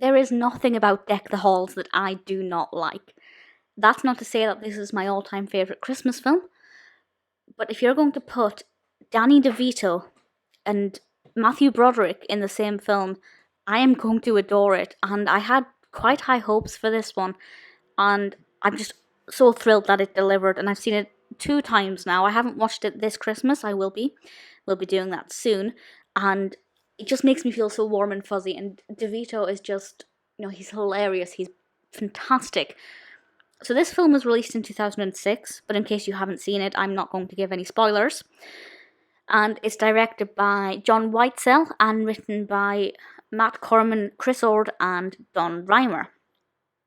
There is nothing about Deck the Halls that I do not like. That's not to say that this is my all-time favourite Christmas film, but if you're going to put Danny DeVito and Matthew Broderick in the same film, I am going to adore it. And I had quite high hopes for this one, and I'm just so thrilled that it delivered. And I've seen it 2 times now. I haven't watched it this Christmas. I will be. We'll be doing that soon. And it just makes me feel so warm and fuzzy. And DeVito is just, he's hilarious. He's fantastic. So this film was released in 2006, but in case you haven't seen it, I'm not going to give any spoilers. And it's directed by John Whitesell and written by Matt Corman, Chris Ord, and Don Reimer.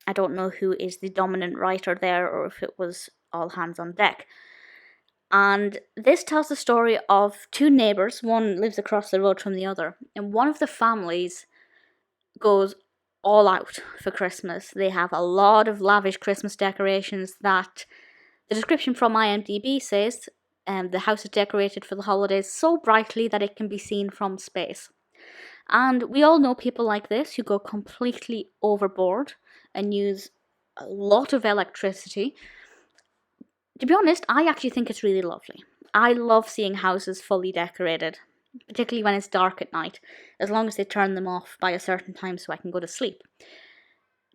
I don't know who is the dominant writer there, or if it was all hands on deck. And this tells the story of 2 neighbours. One lives across the road from the other, and one of the families goes all out for Christmas. They have a lot of lavish Christmas decorations that the description from IMDb says the house is decorated for the holidays so brightly that it can be seen from space. And we all know people like this who go completely overboard and use a lot of electricity. To be honest, I actually think it's really lovely. I love seeing houses fully decorated, particularly when it's dark at night, as long as they turn them off by a certain time so I can go to sleep.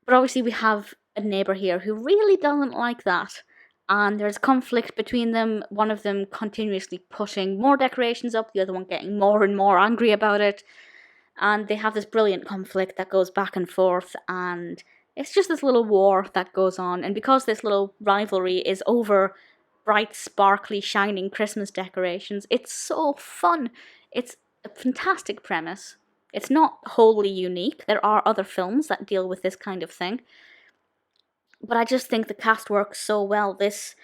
But obviously we have a neighbour here who really doesn't like that, and there's conflict between them, one of them continuously putting more decorations up, the other one getting more and more angry about it, and they have this brilliant conflict that goes back and forth, and it's just this little war that goes on. And because this little rivalry is over bright, sparkly, shining Christmas decorations, it's so fun. It's a fantastic premise. It's not wholly unique. There are other films that deal with this kind of thing. But I just think the cast works so well. This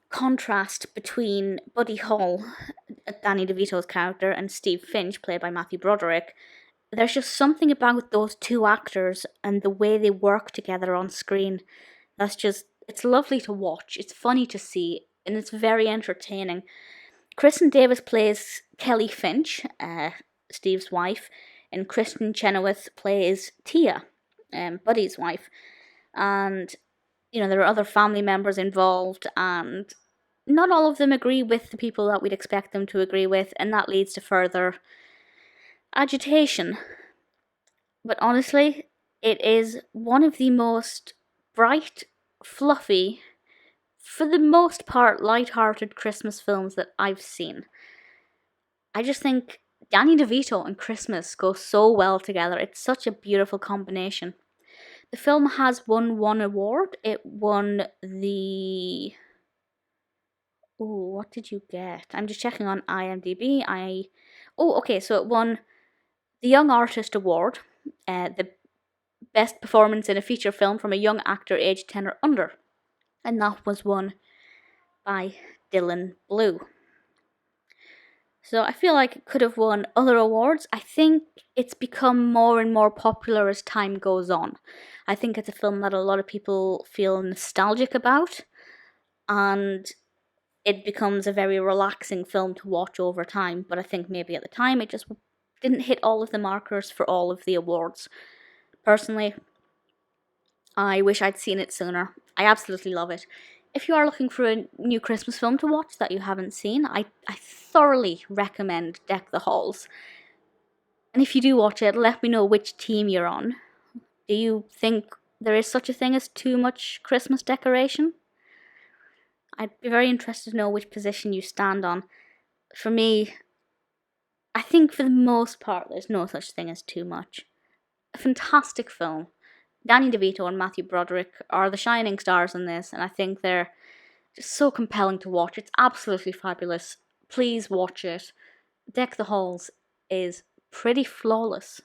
contrast between Buddy Hall, Danny DeVito's character, and Steve Finch, played by Matthew Broderick, there's just something about those 2 actors and the way they work together on screen that's just, it's lovely to watch, it's funny to see, and it's very entertaining. Kristin Davis plays Kelly Finch, Steve's wife, and Kristin Chenoweth plays Tia, Buddy's wife. And, there are other family members involved, and not all of them agree with the people that we'd expect them to agree with, and that leads to further agitation. But honestly, it is one of the most bright, fluffy, for the most part light-hearted Christmas films that I've seen. I just think Danny DeVito and Christmas go so well together. It's such a beautiful combination. The film has won 1 award. It won the... what did you get? I'm just checking on IMDb. So it won the Young Artist Award, the best performance in a feature film from a young actor aged 10 or under. And that was won by Dylan Blue. So I feel like it could have won other awards. I think it's become more and more popular as time goes on. I think it's a film that a lot of people feel nostalgic about, and it becomes a very relaxing film to watch over time. But I think maybe at the time it just didn't hit all of the markers for all of the awards. Personally, I wish I'd seen it sooner. I absolutely love it. If you are looking for a new Christmas film to watch that you haven't seen, I thoroughly recommend Deck the Halls. And if you do watch it, let me know which team you're on. Do you think there is such a thing as too much Christmas decoration? I'd be very interested to know which position you stand on. For me, I think for the most part there's no such thing as too much. A fantastic film. Danny DeVito and Matthew Broderick are the shining stars in this, and I think they're just so compelling to watch. It's absolutely fabulous. Please watch it. Deck the Halls is pretty flawless.